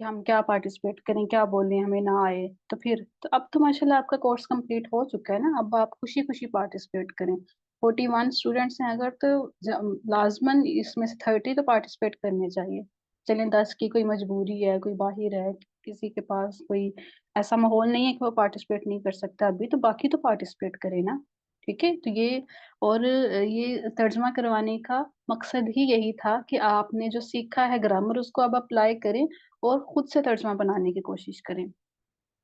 کہ ہم کیا پارٹیسپیٹ کریں، کیا بولیں، ہمیں نہ آئے تو پھر تو اب تو ماشاءاللہ آپ کا کورس کمپلیٹ ہو چکا ہے نا، اب آپ خوشی خوشی پارٹیسپیٹ کریں. 41 اسٹوڈینٹس ہیں اگر تو لازماً اس میں سے 30 تو پارٹیسپیٹ کرنے چاہیے. چلیں 10 کی کوئی مجبوری ہے، کوئی باہر ہے، کسی کے پاس کوئی ایسا ماحول نہیں ہے کہ وہ پارٹیسپیٹ نہیں کر سکتا ابھی، تو باقی تو پارٹیسپیٹ کرے نا. ٹھیک ہے، تو یہ اور یہ ترجمہ کروانے کا مقصد ہی یہی تھا کہ آپ نے جو سیکھا ہے گرامر اس کو اب اپلائی کریں اور خود سے ترجمہ بنانے کی کوشش کریں.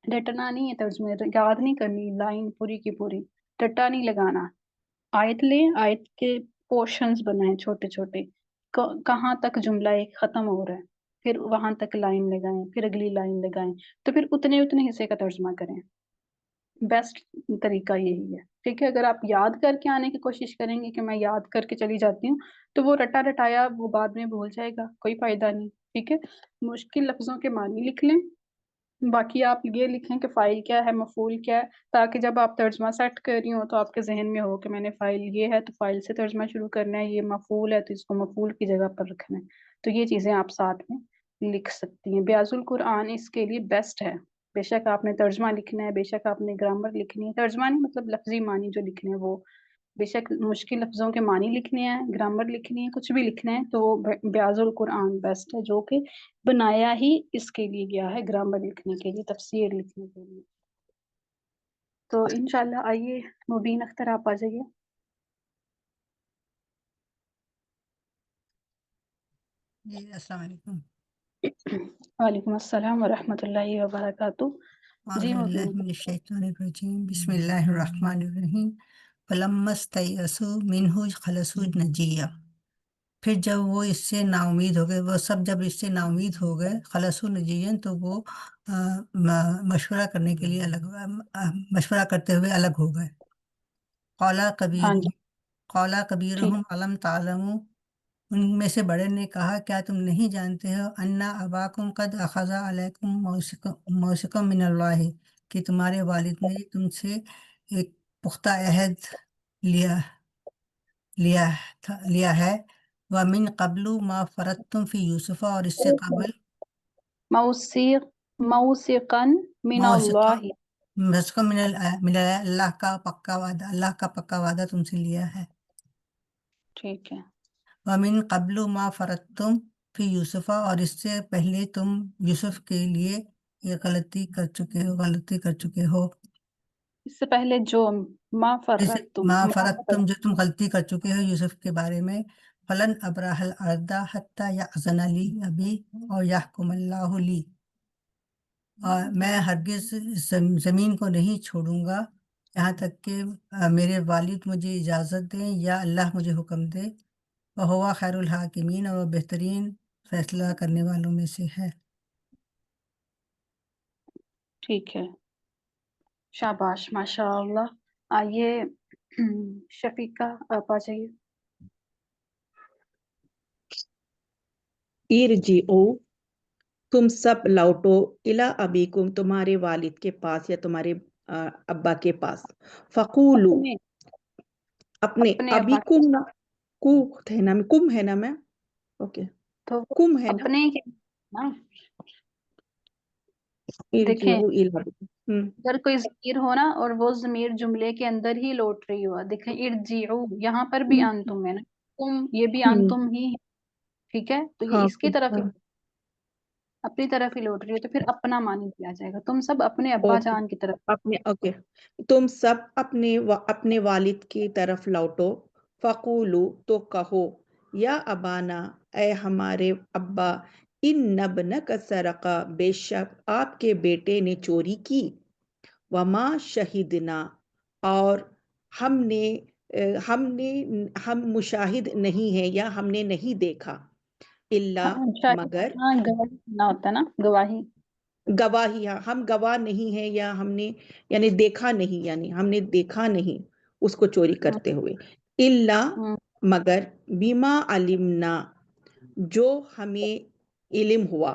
رٹنا نہیں ہے ترجمے، یاد نہیں کرنی لائن پوری کی پوری، ٹٹا نہیں لگانا. آیت لیں، آیت کے پورشنز بنائیں چھوٹے چھوٹے، کہاں تک جملہ ایک ختم ہو رہا ہے، پھر وہاں تک لائن لگائیں، پھر اگلی لائن لگائیں، تو پھر اتنے حصے کا ترجمہ کریں. بیسٹ طریقہ یہی ہے. ٹھیک ہے، اگر آپ یاد کر کے آنے کی کوشش کریں گے کہ میں یاد کر کے چلی جاتی ہوں تو وہ رٹا رٹایا وہ بعد میں بھول جائے گا، کوئی فائدہ نہیں. ٹھیک ہے، مشکل لفظوں کے معنی لکھ لیں. باقی آپ یہ لکھیں کہ فائل کیا ہے، مفعول کیا ہے، تاکہ جب آپ ترجمہ سیٹ کر رہی ہوں تو آپ کے ذہن میں ہو کہ میں نے فائل یہ ہے تو فائل سے ترجمہ شروع کرنا ہے، یہ مفعول ہے تو اس کو مفعول کی جگہ پر رکھنا ہے. تو یہ چیزیں آپ ساتھ میں لکھ سکتی ہیں. بیاض القرآن اس کے لیے بیسٹ ہے. بے شک آپ نے ترجمہ لکھنا ہے، بے شک آپ نے گرامر لکھنی ہے، ترجمہ نہیں مطلب لفظی معنی جو لکھنے ہیں وہ، بے شک مشکل لفظوں کے معنی لکھنے ہیں، گرامر لکھنی ہے، کچھ بھی لکھنا ہے تو بیاض القرآن بیسٹ ہے، جو کہ بنایا ہی اس کے لیے گیا ہے، گرامر لکھنے کے لیے، تفسیر لکھنے کے لیے. تو انشاءاللہ آئیے مبین اختر آپ آ جائیے. جی السلام علیکم. وعلیکم السلام ورحمۃ اللہ وبرکاتہ. اعوذ جی باللہ مبین. من الشیطان الرجیم، بسم اللہ الرحمن الرحیم. فلما استیئسوا منہ خلصوا نجیہ، پھر جب وہ اس سے نا امید ہو گئے، وہ سب جب اس سے نا امید ہو گئے، خلصوا نجیہ، تو وہ مشورہ کرنے کے لیے مشورہ کرتے ہوئے الگ ہو گئے. قالا ہاں جی ٹھیک. کبیرہم علم تعلموا، ان میں سے بڑے نے کہا کیا تم نہیں جانتے ہو انا اباکم قد اخذ علیکم موثقا من اللہ، کہ تمہارے والد نے تم سے ایک پختہ عہد لیا ہے. ومن قبل ما فرضتم فی یوسف، اور اس سے قبل موثقا من موثقا اللہ. من اللہ کا پکا وعدہ، اللہ کا پکا وعدہ تم سے لیا ہے. ٹھیک ہے. وَمِن قبل ما فرضتم فی یوسف، اور اس سے پہلے تم یوسف کے لیے یہ غلطی کر چکے ہو. اس سے پہلے جو ما جیسے فرتم ما فرضتم، جو تم غلطی کر چکے ہو یوسف کے بارے میں. فلن ابرح الارض حتی یأذن لی ابی اور یحکم اللہ لی، اور میں ہرگز زمین کو نہیں چھوڑوں گا یہاں تک کہ میرے والد مجھے اجازت دیں یا اللہ مجھے حکم دے. وہو خیر الحاکمین، اور وہ بہترین فیصلہ کرنے والوں میں سے ہے. ٹھیک ہے. شاباش ماشاء اللہ. آئیے شفیقہ آپ آ جائیے. ارجعوا، تم سب لوٹو، الی ابیکم، تمہارے والد کے پاس یا تمہارے ابا کے پاس. فقولو، اپنے اپنے ابا ابیکم نا، کو ہے نا، کم ہے نا میں، اوکے تو کم ہے نا. اپنے کے نا. دیکھیں ارجعوا الی ابیکم. اگر کوئی ضمیر ہو نا اور وہ ضمیر جملے کے اندر ہی لوٹ رہی ہوا، دیکھیں ارجعوا یہاں پر بھی انتم ہے نا، تم یہ بھی انتم ہی ہے. ٹھیک ہے، تو یہ ہاں اس کی طرف ہی اپنی طرف ہی لوٹ رہی ہے، تو پھر اپنا معنی دیا جائے گا. تم سب اپنے ابا اوکے، جان کی طرف. اوکے، تم سب اپنے والد کی طرف لوٹو. فقولو، تو کہو، یا ابانا، اے ہمارے ابا، ان ابنک سرقہ، بے شک آپ کے بیٹے نے چوری کی. وما شہدنا، اور ہم مشاہد نہیں ہیں یا ہم نے نہیں دیکھا. اللہ، شاید مگر ہاں گواہی نہ ہوتا نا، گواہی. گواہی، ہم گواہ نہیں ہیں یا ہم نے یعنی دیکھا نہیں، یعنی ہم نے دیکھا نہیں اس کو چوری کرتے ہوئے. اللہ، مگر بیما علمنا، جو ہمیں علم ہوا.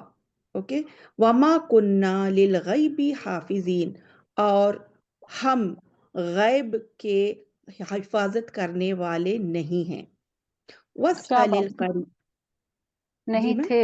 اوکے. وما کننا للغیب حافظین، اور ہم غیب کے حفاظت کرنے والے نہیں ہیں. واسأل شاباش. القریب، جی نہیں میں تھے.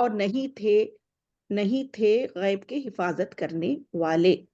اور نہیں تھے غیب کے حفاظت کرنے والے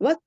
وقت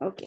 اوکے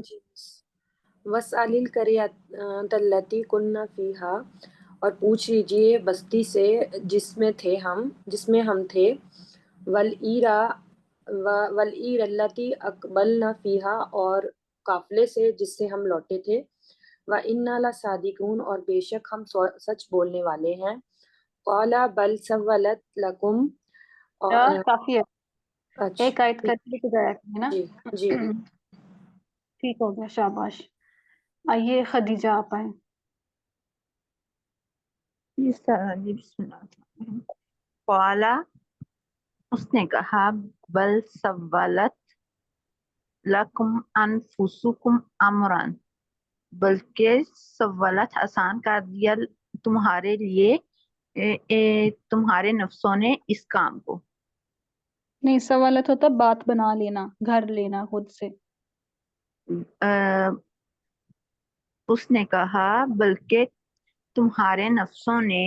جی وسعلیل قریۃ التی کننا فیہا اور پوچھ لیجئے بستی سے جس میں ہم تھے، والعیر التی اقبلنا فیہا اور قافلے سے جس سے ہم لوٹے تھے، وَإِنَّا لَصَادِقُونَ اور بے شک ہم سچ بولنے والے ہیں، قَالَ بَلْ سَوَّلَتْ لَكُمْ کافی ہے، اچھا ایک آیت کر کے جایا کریں نا۔ جی جی ٹھیک ہو گیا، شاباش۔ آئیے خدیجہ آپ آئیں۔ جی بسم اللہ الرحمن الرحیم۔ قالا اس نے کہا بل سولت لکم انفسکم امرن بلکہ سولت آسان کر دیا تمہارے لیے تمہارے نفسوں نے اس کام کو۔ نہیں، سوالت ہوتا بات بنا لینا، گھر لینا خود سے۔ اس نے کہا بلکہ تمہارے نفسوں نے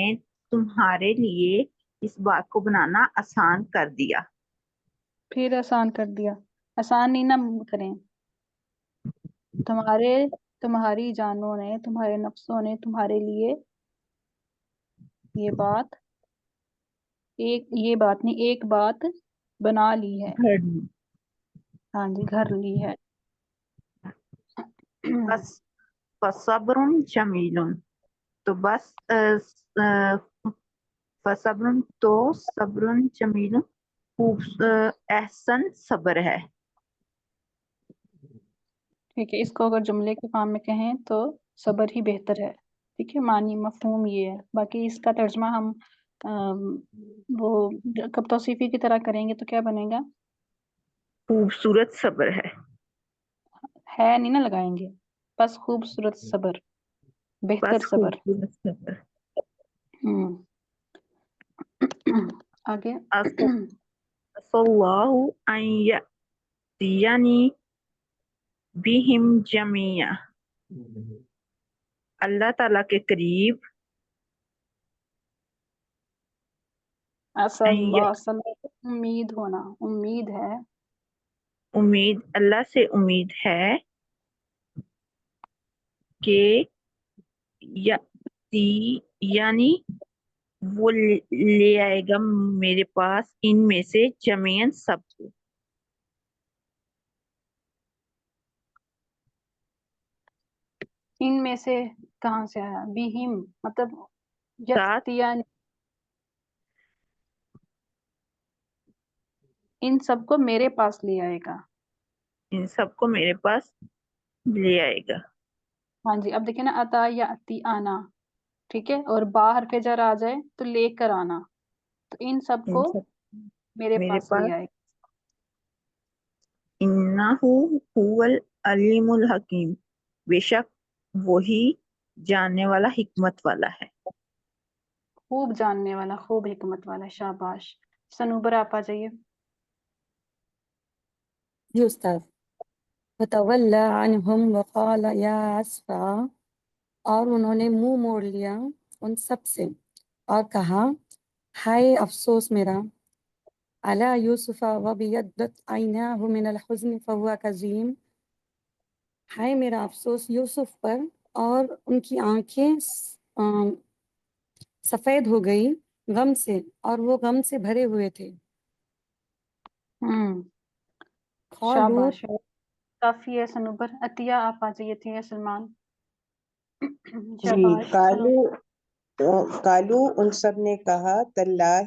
تمہارے لیے اس بات کو بنانا آسان کر دیا۔ پھر آسان کر دیا، آسان نہیں نہ کریں۔ تمہاری جانوں نے، تمہارے نفسوں نے تمہارے لیے یہ بات نہیں، ایک بات بنا لی ہے، ہاں جی، گھر لی ہے۔ فصبر جمیل تو بس فصبر تو صبر جمیل احسن صبر ہے۔ ٹھیک ہے، اس کو اگر جملے کے فارم میں کہیں تو صبر ہی بہتر ہے۔ ٹھیک ہے، معنی مفہوم یہ ہے، باقی اس کا ترجمہ ہم وہ کب توصیفی کی طرح کریں گے تو کیا بنے گا؟ خوبصورت صبر ہے نہیں نہ لگائیں گے، بس خوبصورت صبر، بہتر بس صبر۔ خوبصورت صبر۔ آگے اللہ ان یأتینی بہم جمیعا اللہ تعالیٰ کے قریب امید ہونا، امید ہے، اللہ سے امید ہے کہ یعنی وہ لے آئے گا میرے پاس ان میں سے جمیعاً سب کو۔ ان میں سے کہاں سے آیا؟ بہم مطلب ساتھ یأتین، ان سب کو میرے پاس لے آئے گا۔ ان سب کو میرے پاس لے آئے گا۔ ہاں جی، اب دیکھیں نا، اتا یاتی آنا، ٹھیک ہے، اور باہر پہ جر آ جائے تو لے کر آنا، تو ان سب ان کو سب میرے میرے پاس پاس لے آئے گا۔ انہ هو العلیم الحکیم بے شک وہی جاننے والا حکمت والا ہے۔ خوب جاننے والا، خوب حکمت والا، شاباش۔ سنوبر آپ آ جائیے۔ جی استاد۔ فتولی عنہم وقال یا اسفا اور انہوں نے منہ موڑ لیا ان سب سے اور کہا ہائے افسوس میرا، علی یوسف وابیضت عیناہ من الحزن فہو کظیم، ہائے میرا افسوس یوسف پر اور ان کی آنکھیں سفید ہو گئی غم سے اور وہ غم سے بھرے ہوئے تھے۔ قالوا شاباش، کافی ہے سنوبر۔ عطیہ آپ آ جائیے، عطیہ سلمان۔ جی، شاباش کالو ان سب نے کہا تاللہ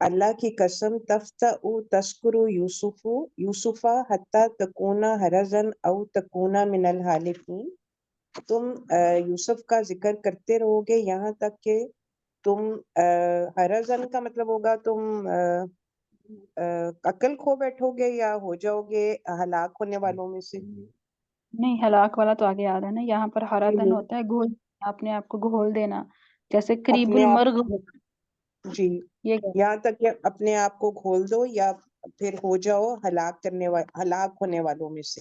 اللہ کی قسم تفتأ تذکر یوسفا حتی تکونا حرزن او تکونا من الحالفین، تم یوسف کا ذکر کرتے رہو گے یہاں تک کہ تم حرزن کا مطلب ہوگا تم عقل کھو بیٹھو گے یا ہو جاؤ گے ہلاک ہونے والوں میں سے۔ نہیں، ہلاک والا تو آگے آ رہا ہے نا، یہاں پر حرادن ہوتا ہے گھول، اپنے آپ کو گھول دینا، جیسے قریب اپنے آپ المرغ، جی، یہ یہاں تک کہ اپنے آپ کو گھول دو یا پھر ہو جاؤ ہلاک ہونے والوں میں سے۔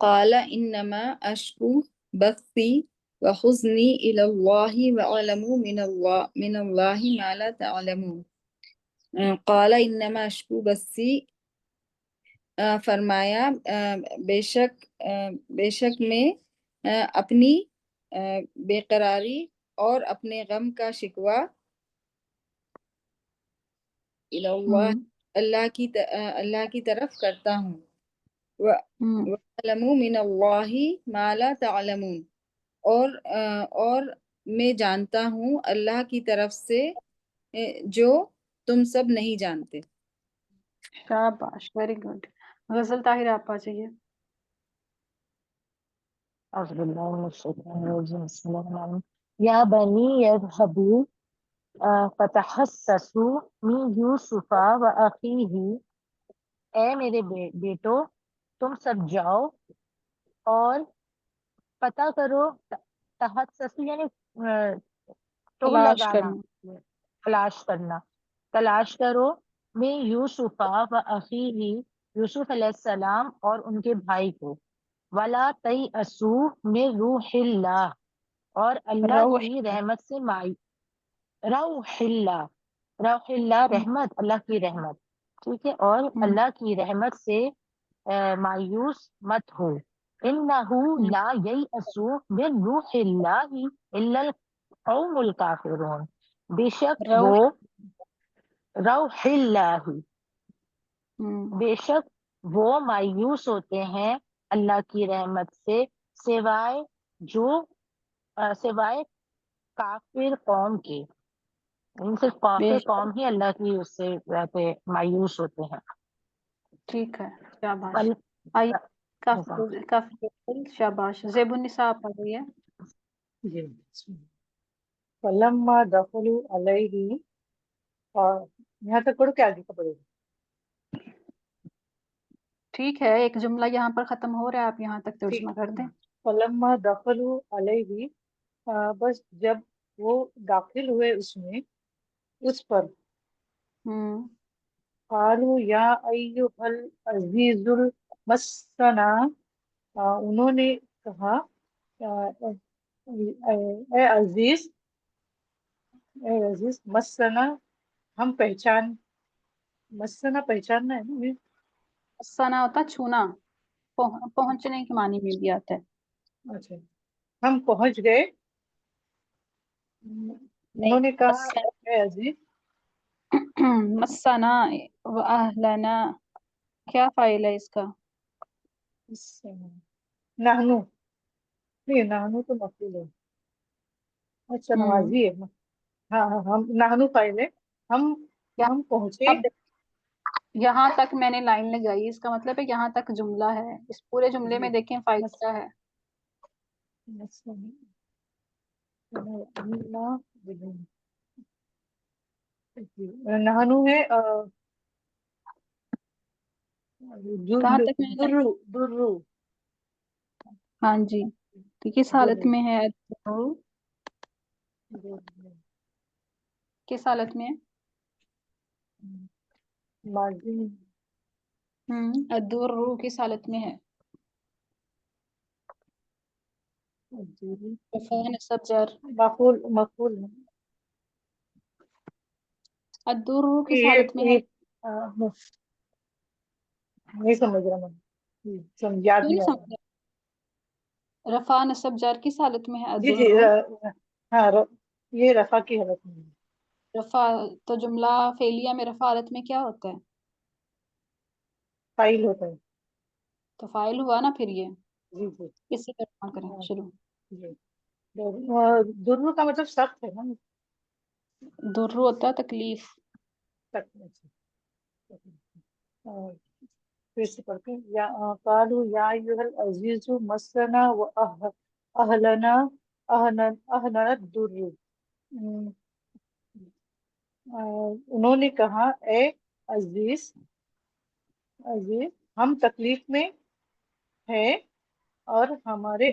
قال إنما أشكو بثي وحزني إلى الله وأعلم من الله ما لا تعلمون. قال إنما أشكو بثي، فرمایا بے شک میں اپنی بے قراری اور اپنے غم کا شکوہ اللہ اللہ کی طرف کرتا ہوں. وَأَعْلَمُ مِنَ اللَّهِ مَا لَا تَعْلَمُونَ، اور میں جانتا ہوں اللہ کی طرف سے جو تم سب نہیں جانتے. شاباش، ویری گڈ. غزل طاہر، آپ آ جائیے. أعوذ بالله من الشيطان الرجيم بسم الله الرحمن الرحيم يا بني يذهبوا فتحسسوا من يوسف وأخيه. اے میرے بیٹو تم سب جاؤ اور پتہ کرو. تحسسوا یعنی ٹول تلاش لگانا، کرنا. تلاش کرنا، تلاش کرو. میں یوسف و اخیہ، یوسف علیہ السلام اور ان کے بھائی کو. ولا تیأسوا من روح اللہ، اور اللہ روح کی رحمت سے روح اللہ، روح اللہ رحمت، اللہ کی رحمت، ٹھیک ہے. اور اللہ کی رحمت سے مایوس مت ہو. انہ لا ییأس من روح اللہ الا القوم الکافرون. بے شک وہ روح اللہ، بے شک وہ مایوس ہوتے ہیں اللہ کی رحمت سے سوائے کافر قوم کے. صرف کافر قوم ہی اللہ کی اس سے رہتے مایوس ہوتے ہیں. ٹھیک ہے، شاباش. آئیے کافی شاباش. زیب النساء، آپ آ گئی ہے. جی. فلما دخلوا علیہ، اور یہاں تک پڑھو کہ آگے کا پڑھو؟ ٹھیک ہے، ایک جملہ یہاں پر ختم ہو رہا ہے، آپ یہاں تک ترجمہ کر دیں. فلما دخلوا علیہ، بس جب وہ داخل ہوئے اس میں، اس پر. قالوا یا ایھا العزیز مسنا، انہوں نے کہا اے عزیز مسنا، ہم مسنا پہچاننا ہے نا. مسنا ہوتا چھونا، پہنچنے کے معنی میں بھی آتا ہے. اچھا، ہم پہنچ گئے. انہوں نے کہا اے عزیز. مسنا و اہلنا، کیا فائل ہے اس کا؟ نحنو، نہیں نحنو تو مفعول ہے. اچھا نوازی ہے. ہاں ہاں، ہم نحنو فائل ہے. ہم پہنچے. اب یہاں تک میں نے لائن لگائی، اس کا مطلب ہے یہاں تک جملہ ہے. اس پورے جملے میں دیکھیں فائل کیا ہے. نحنو ہے کہاں تک میں نے، درو. ہاں جی، تو کس حالت میں ہے؟ کس حالت میں؟ الدر کس حالت میں ہے؟ مفعول. الدر کس حالت میں ہے؟ نہیں سمجھ رہا میں، یاد نہیں آ رہا. رفع نصب جر کس حالت میں ہے؟ جی جی، ہاں یہ رفع کی حالت میں. رفع تو جملہ فعلیہ میں رفع حالت میں کیا ہوتا ہے؟ فاعل ہوتا ہے. تو فاعل ہوا نا پھر یہ. جی جی، اس سے ترجمہ کریں شروع. درو کا مطلب سخت ہے نا. درو ہوتا ہے تکلیف. پھر سے پڑھتے ہیں. یا قالوا یا ایھا العزیز مسنا و اہلنا الدر. انہوں نے کہا اے عزیز ہم تکلیف میں ہیں اور ہمارے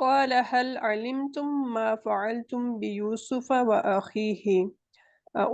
قال هل علمتم ما فعلتم بيوسف وأخيه؟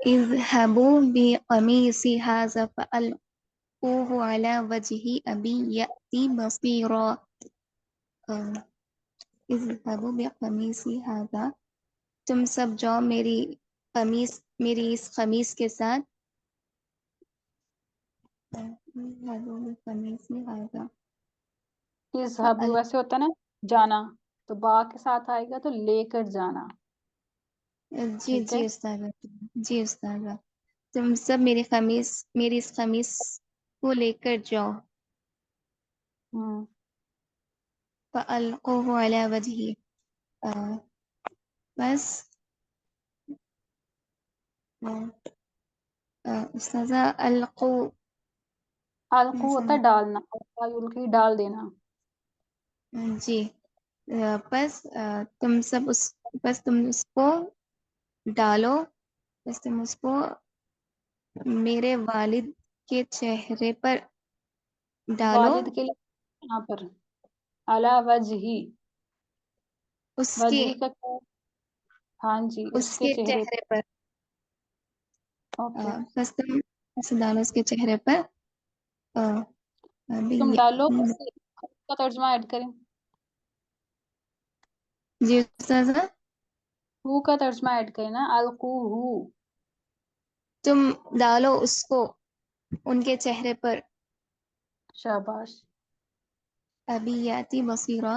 اذهبوا بقميصي هذا فألقوه على وجه أبي يأتي بصيرا. اذهبوا بقميصي هذا، تم سب جاؤ میری اس قمیص کے ساتھ. اذهبوا بقميصي هذا اذهبوا ویسے ہوتا ہے نا جانا، تو با کے ساتھ آئے گا تو لے کر جانا. جی ٹھیک ہے، استاذہ، جی استاذہ، تم سب میری اس قمیص کو لے کر جاؤ. فَأَلْقُوهُ عَلَى وَجْهِهِ، بس استاذہ القو القو ہوتا ہے ڈالنا، القی ڈال دینا. جی تم اس کو ڈالو، بس تم اس کو میرے والد کے چہرے پر ڈالو. والد کے لیے یہاں پر علی وجہی، اس کے وجہی کا کیا ہے؟ ہاں جی، اس کے چہرے پر. اوکے، بس تم اسے ڈالو اس کے چہرے پر. تم ڈالو، اس کا ترجمہ ایڈ کریں. جی استاذہ، ہو کا ترجمہ ایڈ کریں نا، القوہ. تم ڈالو اس کو ان کے چہرے پر. شاباش. ابھی یاتی بصیرہ،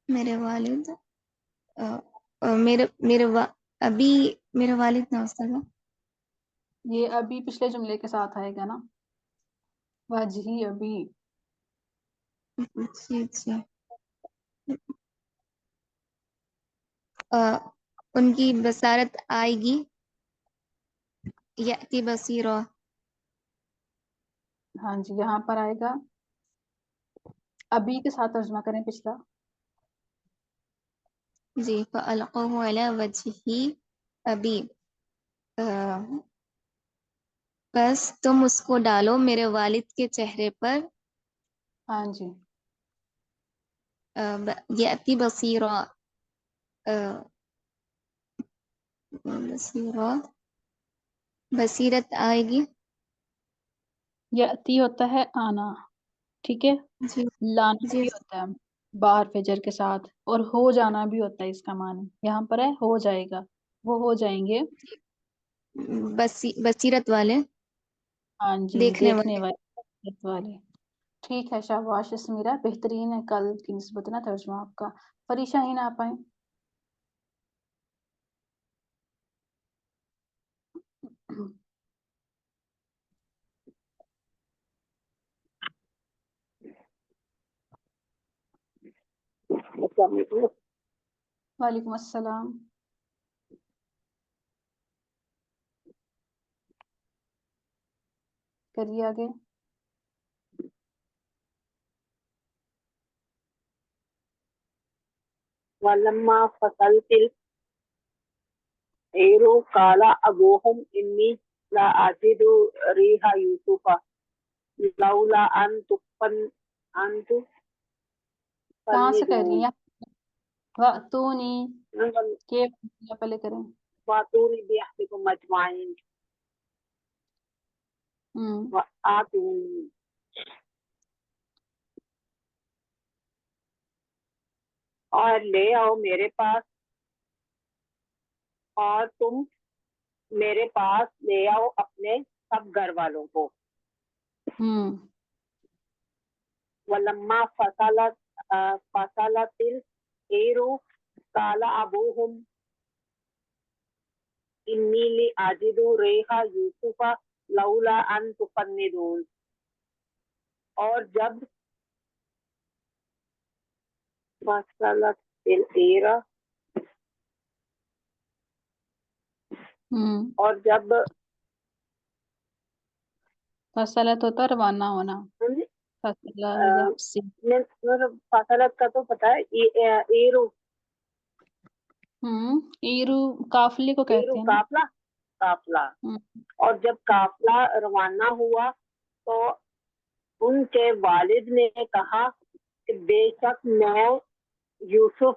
میرے والد ابھی میرے والد نہ استاذہ. یہ ابھی پچھلے جملے کے ساتھ آئے گا نا، وجہی ابھی. جی جی، ان کی بصارت آئے گی. یاتی بصیرہ، ہاں جی، یہاں پر آئے گا ابھی کے ساتھ ترجمہ کریں پچھلا. جی. فَأَلْقَوْهُ عَلَى وَجْهِ ابی، بس تم اس کو ڈالو میرے والد کے چہرے پر. ہاں جی، یاتی بصیرہ، بصیرت آئے گی. یاتی ہوتا ہے آنا، ٹھیک ہے، جی لانا جی بھی ہوتا ہے باہر فجر کے ساتھ، اور ہو جانا بھی ہوتا ہے. اس کا معنی یہاں پر ہے ہو جائے گا، وہ ہو جائیں گے. بصیرت والے، ہاں جی، دیکھنے دیکھنے والے. والے. ٹھیک ہے، شاباش اسمیرا، بہترین ہے کل کی نسبت نا ترجمہ آپ کا. فریشہ ہی نہ پائیں. السلام علیکم. وعلیکم السلام. کریے آگے. وَلَمَّا فَصَلَتِ الْعِيرُ قَالَ أَبُوهُمْ إِنِّي لَأَجِدُ رِيحَ يُوسُفَ لَوْلَا أَن کہاں سے کر رہی تُفَنِّدُونِ. ہیں وَأْتُونِی کے پہلے کریں. وَأْتُونِي بِأَهْلِكُمْ أَجْمَعِينَ. وَآتُونِي، اور لے آؤ میرے پاس، اور تم میرے پاس لے آؤ اپنے سب گھر والوں کو. وَلَمَّا فَصَلَتِ الْعِيرُ قَالَ أَبُوهُمْ إِنِّي لَأَجِدُ رِيحَ يُوسُفَ لَوْلَا أَن تُفَنِّدُونِ. اور جب فَصَلَتِ الْعِيرُ، اور جب فصلت ہوتا ہے روانہ ہونا. فصلت کا تو پتا ہے، ایرو ایرو قافلے کو کہتے ہیں نا. قافلہ. اور جب قافلہ روانہ ہوا تو ان کے والد نے کہا کہ بے شک میں یوسف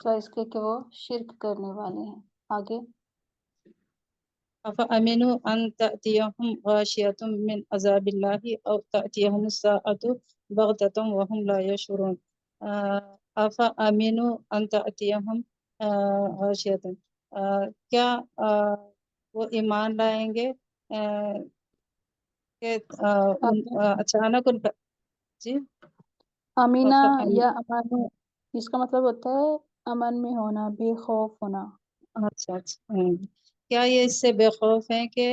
سوائے اس کے کہ وہ شرک کرنے والے ہیں. آگے. أفأمنوا أن تأتيهم غاشية من عذاب الله أو تأتيهم الساعة بغتة وهم لا يشعرون. أفأمنوا أن تأتيهم غاشية. کیا وہ ایمان لائیں گے کہ اچانک ان پر جی امینہ أفأمن- یا امانو، اس کا مطلب ہوتا ہے امن میں ہونا، بے خوف ہونا. اچھا کیا یہ اس سے بے خوف ہیں کہ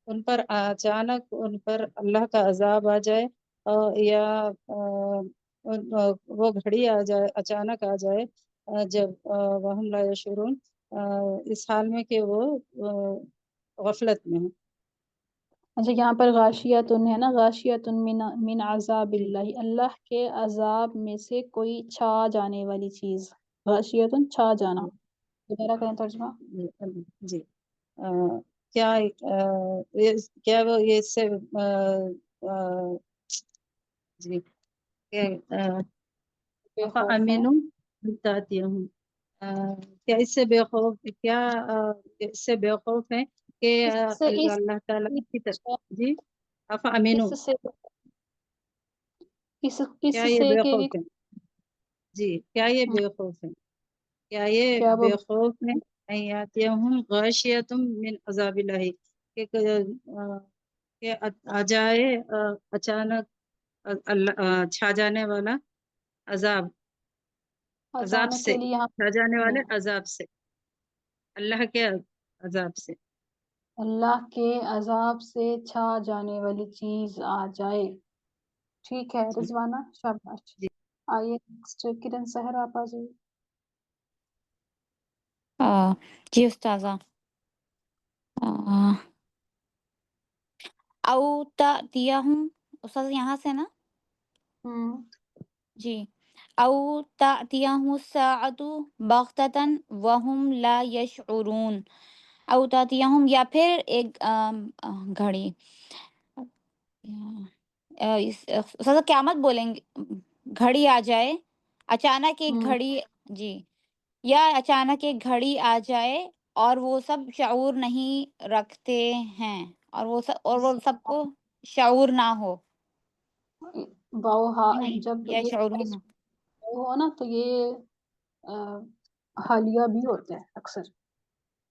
ان پر اچانک ان پر اللہ کا عذاب آ جائے یا وہ گھڑی آ جائے، اچانک آ جائے جب وہم لا یشعرون، اس حال میں کہ وہ غفلت میں ہیں. اچھا یہاں پر غاشیتن ہے نا، غاشیتن من عذاب اللہ، اللہ کے عذاب میں سے کوئی چھا جانے والی چیز. غاشیتن چھا جانا. دوبارہ کریں ترجمہ. جی کیا کیا وہ یہ اس سے جی بے خوف ہیں. امینو بتاتی ہوں کیا اس سے بے خوف، کیا اس سے بے خوف ہے کہ اس سے اللہ تعالیٰ کی طرف جی امینو اس سے کیا یہ سے بے کہ خوف ہے؟ جی کیا یہ بے خوف ہے؟ کیا یہ کیا وہ بے خوف ہے ایاتیہم غاشیتم من عذاب اللہ کہ آ جائے اچانک چھا جانے والا عذاب اچانک سے کے لیے یہاں چھا جانے والے عذاب سے، اللہ کے عذاب سے. اللہ کے عذاب سے چھا جانے والی چیز آ جائے. ٹھیک ہے رضوانہ، شاباش. آئیے نیکسٹ کرن سحر آپ آ جائیے. جی استاذہ. او تأتیہم، استاذ یہاں سے نا جی. او تأتیہم الساعۃ بغتۃ وہم لا یشعرون. او تأتیہم یا پھر ایک گھڑی استاذہ قیامت بولیں گے، گھڑی آ جائے اچانک، ایک گھڑی جی، یا اچانک ایک گھڑی آ جائے اور وہ سب شعور نہیں رکھتے ہیں، اور وہ سب کو شعور نہ ہو. جب یا یہ شعور نہ ہو نا تو یہ حالیہ بھی ہوتا ہے اکثر،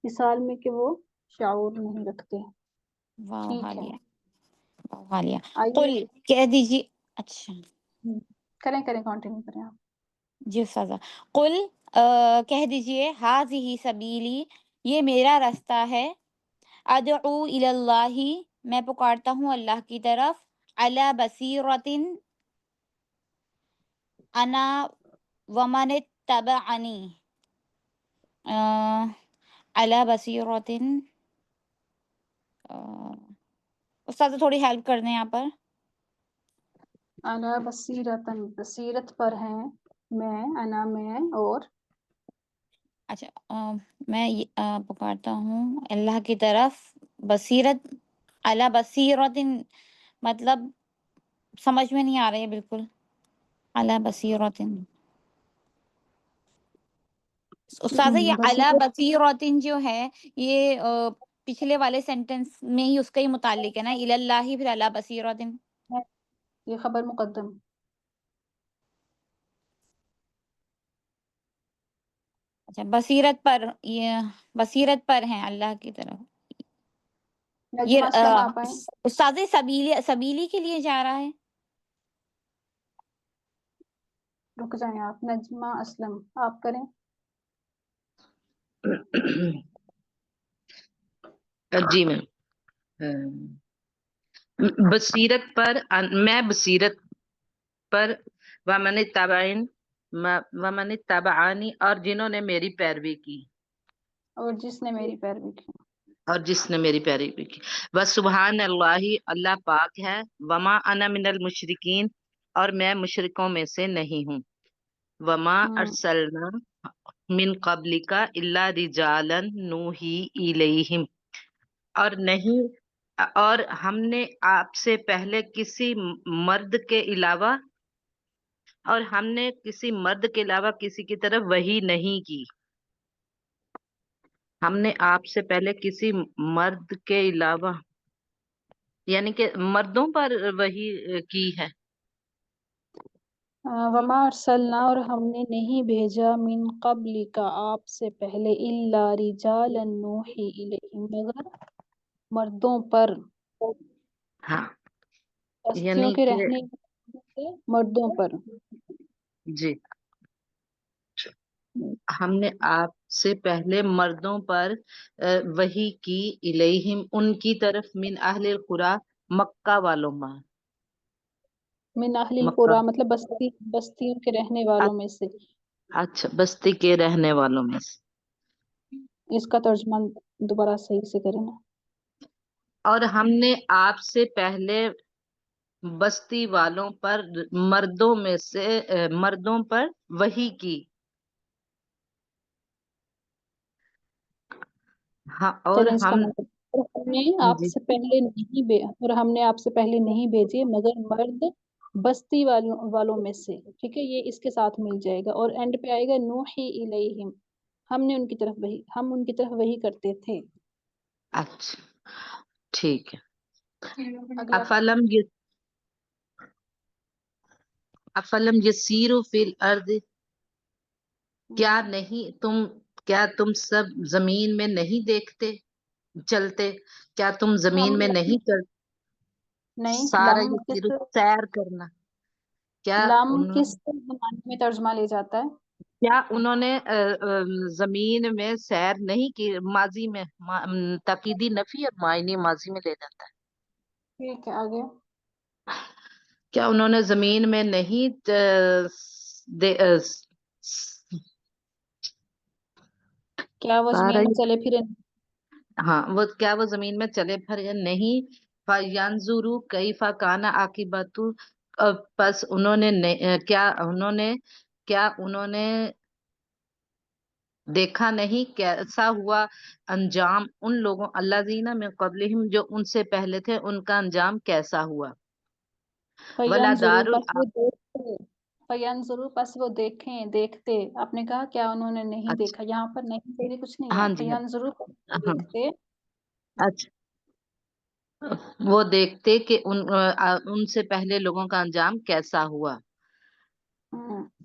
اس حال میں کہ وہ شعور نہیں رکھتے. واو ٹھیک ہے حالیہ، واو حالیہ. آئیے قل کہہ دیجیے. اچھا کریں کنٹینیو کریں آپ. جی استاذہ. قل کہہ دیجیے ہاذہ سبیلی، یہ میرا راستہ ہے، ادعو الی اللہ، میں پکارتا ہوں اللہ کی طرف، علی بصیرۃ، انا ومن اتبعنی، علی بصیرۃ. استاذ تھوڑی ہیلپ کر دیں یہاں پر. انا بصیرتن، بصیرت پر ہیں میں، انا میں، اور اچھا میں پکارتا ہوں اللہ کی طرف، بصیرت، علی بصیرۃ، مطلب سمجھ میں نہیں آ رہی ہے بالکل. علی بصیرۃ استاذہ، یہ علی بصیرت بصیرۃ جو ہے یہ پچھلے والے سینٹینس میں ہی اس کا ہی متعلق ہے نا، الی اللہ پھر علی بصیرۃ. یہ خبر مقدم. اچھا بصیرت پر، یہ بصیرت پر ہیں اللہ کی طرف. یہ نجمہ اسلم آپ آئیں. استاذ سبیلی کے لیے جا رہا ہے. رک جائیں آپ. نجمہ اسلم آپ کریں. جی میم. بصیرت پر، میں بصیرت پر، ومن تبعانی، اور جنہوں نے میری پیروی کی، اور جس نے میری پیروی کی. اور جس نے میری پیروی کی. وسبحان اللہ، اللہ پاک ہے، وما انا من المشرکین، اور میں مشرکوں میں سے نہیں ہوں. وما ارسلنا من قبلک الا رجالا نوحی الیہم، اور نہیں، اور ہم نے آپ سے پہلے کسی مرد کے علاوہ اور ہم نے کسی مرد کے علاوہ کسی کی طرف وحی نہیں کی. ہم نے آپ سے پہلے کسی مرد کے علاوہ یعنی کہ مردوں پر وحی کی ہے. وما ارسلنا اور ہم نے نہیں بھیجا من قبل کا آپ سے پہلے الا رجالا نوحی الیہم مگر مردوں پر ہاں بستیوں یعنی کے کہ رہنے والے مردوں پر. جی ہم نے آپ سے پہلے مردوں پر وحی کی الیہم ان کی طرف من اہل القری مکہ والوں میں. من اہل مکہ القری مطلب بستیوں کے رہنے والوں میں سے. اچھا بستی کے رہنے والوں میں سے. اس کا ترجمہ دوبارہ صحیح سے کریں نا. اور ہم نے آپ سے پہلے بستی والوں پر مردوں میں سے مردوں پر وحی کی. ہاں اور چلیں اس کا ہم مطلب اور ہم نے آپ جی سے پہلے نہیں اور ہم نے آپ سے پہلے نہیں بھیجے مگر مرد بستی والوں میں سے. ٹھیک ہے یہ اس کے ساتھ مل جائے گا اور اینڈ پہ آئے گا نوحی الیہم ہم نے ان کی طرف وحی کرتے تھے. اچھا ٹھیک ہے. اگلا افلم یسیروا فی الارض کیا تم سب زمین میں نہیں دیکھتے چلتے. کیا تم زمین ہم میں نہیں چلتے. نہیں سارا لم یہ کس سیر کرنا. کیا لم کس زمانے میں ترجمہ لے جاتا ہے. کیا انہوں نے زمین میں سیر نہیں کی ماضی میں تاکیدی نفی اور معنی ماضی میں لے جاتا ہے. ٹھیک ہے آگے. کیا انہوں نے زمین میں نہیں کیا وہ سارا زمین میں یہ چلے پھرے ہاں کیا وہ زمین میں چلے پھر نہیں. فینظروا کیف کان عاقبۃ پس کیا انہوں نے دیکھا نہیں کیسا ہوا انجام ان لوگوں الذین من قبلہم جو ان سے پہلے تھے ان کا انجام کیسا ہوا. فینظروا ولدار پس وہ دیکھتے فینظروا پس وہ دیکھتے آپ نے کہا کیا انہوں نے نہیں اچھا دیکھا. یہاں پر نہیں دیکھے کچھ نہیں ہے. ہاں جی فینظروا پس وہ ہاں دیکھتے اچھا وہ دیکھتے کہ ان سے پہلے لوگوں کا انجام کیسا ہوا.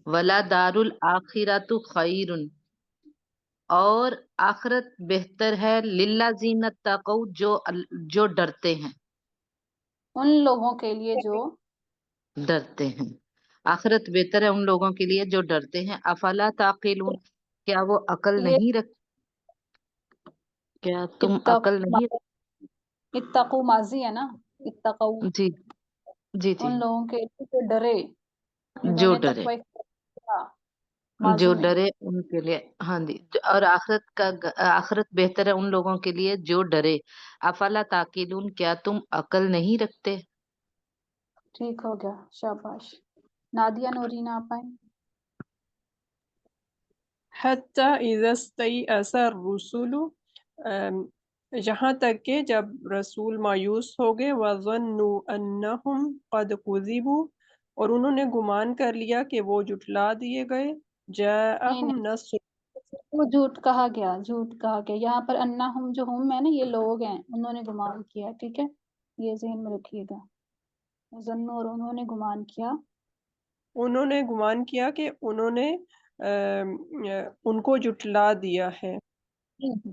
ولدار الآخرۃ خیر اور آخرت بہتر ہے للذین اتقوا جو ڈرتے ہیں. ان لوگوں کے لیے جو ڈرتے ہیں. آخرت بہتر ہے ان لوگوں کے لیے جو ڈرتے ہیں. افلا تعقلون کیا وہ عقل یہ نہیں رکھ کیا تم عقل نہیں اتقوا ماضی ہے نا. اتقوا جی جی جی ان لوگوں کے لیے جو ڈرے جنہوں جو نے ڈرے تقوی کیا جو ماضی میں. ڈرے ان کے لیے ہاں جی اور آخرت بہتر ہے ان لوگوں کے لیے جو ڈرے. افلا تعقلون کیا تم عقل نہیں رکھتے. ٹھیک ہو گیا شاباش. نادیہ نورین آپ آئیں. حتی اذا استیأس الرسل یہاں تک کہ جب رسول مایوس ہو گئے وظنوا انہم قد کذبوا اور انہوں نے گمان کر لیا کہ وہ جھٹلا دیے گئے. نہیں جاءہم نہیں نصر وہ جھوٹ کہا گیا یہاں پر انہم جو ہم ہے نا یہ لوگ ہیں انہوں نے گمان کیا. ٹھیک ہے یہ ذہن میں رکھیے گا. ظنوا اور انہوں نے گمان کیا کہ انہوں نے ان کو جھٹلا دیا ہے.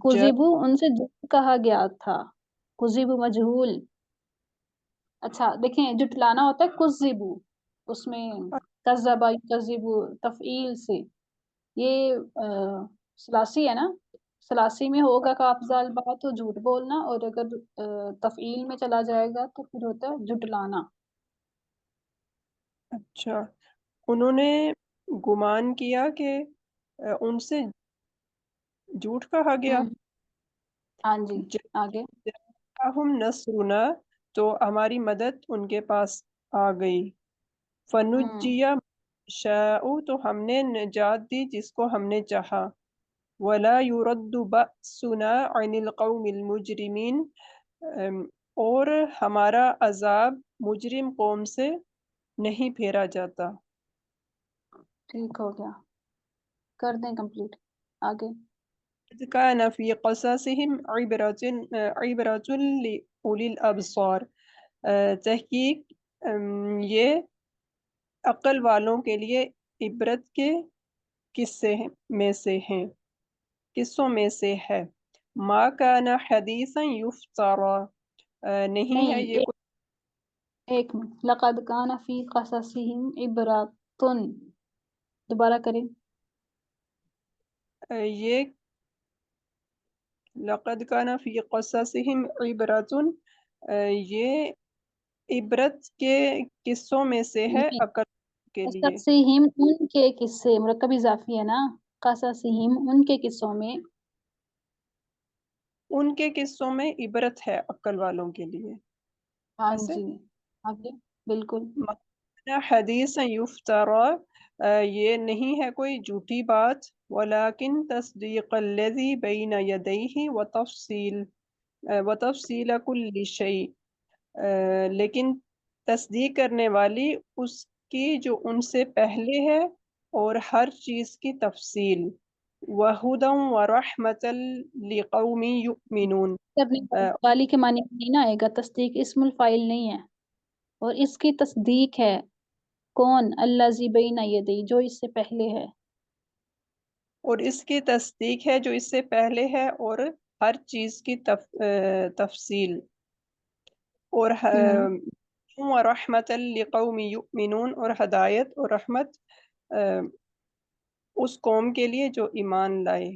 کذبوا ان سے جھوٹ کہا گیا تھا. کذبوا مجہول. اچھا دیکھیں جھٹلانا ہوتا ہے کذبوا اس میں کذب یکذب تفعیل سے. یہ ثلاثی ہے نا. ثلاثی میں ہوگا کافضال بات تو جھوٹ بولنا اور اگر تفعیل میں چلا جائے گا تو پھر ہوتا ہے جھٹلانا. اچھا انہوں نے گمان کیا کہ ان سے جھوٹ کہا گیا. ہاں جی آگے. جاءہم نصرنا تو ہماری مدد ان کے پاس آ گئی. فنجی شاء تو ہم نے نجات دی جس کو ہم نے چاہا. ولا يرد بأسنا عن القوم المجرمین اور ہمارا عذاب مجرم قوم سے نہیں پھیرا جاتا. ٹھیک ہو گیا، کر دیں کمپلیٹ آگے. كان في قصصهم عبرة لأولي الأبصار. تحقیق یہ عقل والوں کے لیے عبرت کے قصوں میں سے ہے. ما كان حدیثا یفترا، نہیں ہے نہیں، یہ کوئی ایک منٹ. لقد کان فی قصصہم عبراتن، دوبارہ کریں. یہ لقد كان في قصصهم عبرة، یہ عبرت کے قصوں میں سے ہے نہیں، عقل کے لیے. قصصہم ان کے قصے، مرکب اضافی ہے نا. قصصہم ان کے قصوں میں، ان کے قصوں میں عبرت ہے عقل والوں کے لیے. ہاں ایسے جی آگے بالکل. حدیث یفترا، یہ نہیں ہے کوئی جھوٹی بات. ولیکن تصدیق الذی بین یدیہ وتفصیل کل شیء، لیکن تصدیق کرنے والی اس کی جو ان سے پہلے ہے اور ہر چیز کی تفصیل. وہدی ورحمۃ لقوم یؤمنون، کرنے والی کے معنی میں نہیں نا آئے گا. تصدیق اسم الفاعل نہیں ہے، اور اس کی تصدیق ہے کون؟ الذی بین یدی، جو اس سے پہلے ہے. اور اس کی تصدیق ہے جو اس سے پہلے ہے اور ہر چیز کی تفصیل. اور رحمت لقوم یؤمنون، اور ہدایت اور رحمت اس قوم کے لیے جو ایمان لائے.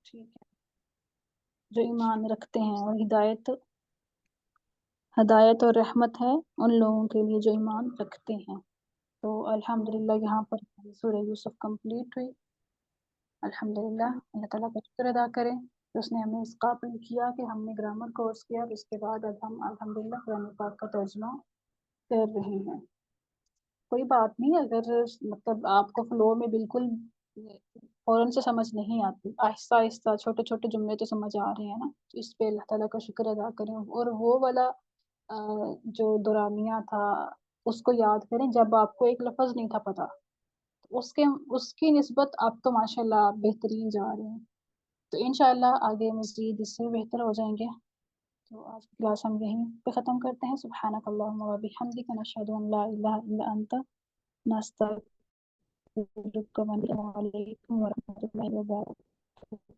ٹھیک ہے، جو ایمان رکھتے ہیں. اور ہدایت اور رحمت ہے ان لوگوں کے لیے جو ایمان رکھتے ہیں. تو الحمدللہ یہاں پر سورہ یوسف کمپلیٹ ہوئی. الحمدللہ اللہ تعالیٰ کا شکر ادا کریں کہ اس نے ہمیں اس قابل کیا کہ ہم نے گرامر کورس کیا، اور اس کے بعد اب ہم الحمدللہ قرآن پاک کا ترجمہ کر رہے ہیں. کوئی بات نہیں، اگر مطلب آپ کو فلو میں بالکل فوراً سے سمجھ نہیں آتی، آہستہ آہستہ چھوٹے چھوٹے جملے تو سمجھ آ رہے ہیں نا، تو اس پہ اللہ تعالیٰ کا شکر ادا کریں. اور وہ والا جو دورانیہ تھا اس کو یاد کریں جب آپ کو ایک لفظ نہیں تھا پتا، اس کی نسبت آپ تو ماشاءاللہ بہترین جا رہے ہیں. تو انشاءاللہ آگے مزید اس سے بہتر ہو جائیں گے. تو آج کی کلاس ہم یہیں پہ ختم کرتے ہیں. سبحانک اللہم و بحمدک، نشہد ان لا الہ الا انت، نستغفرک و نتوب الیک، و رحمۃ اللہ وبرکاتہ.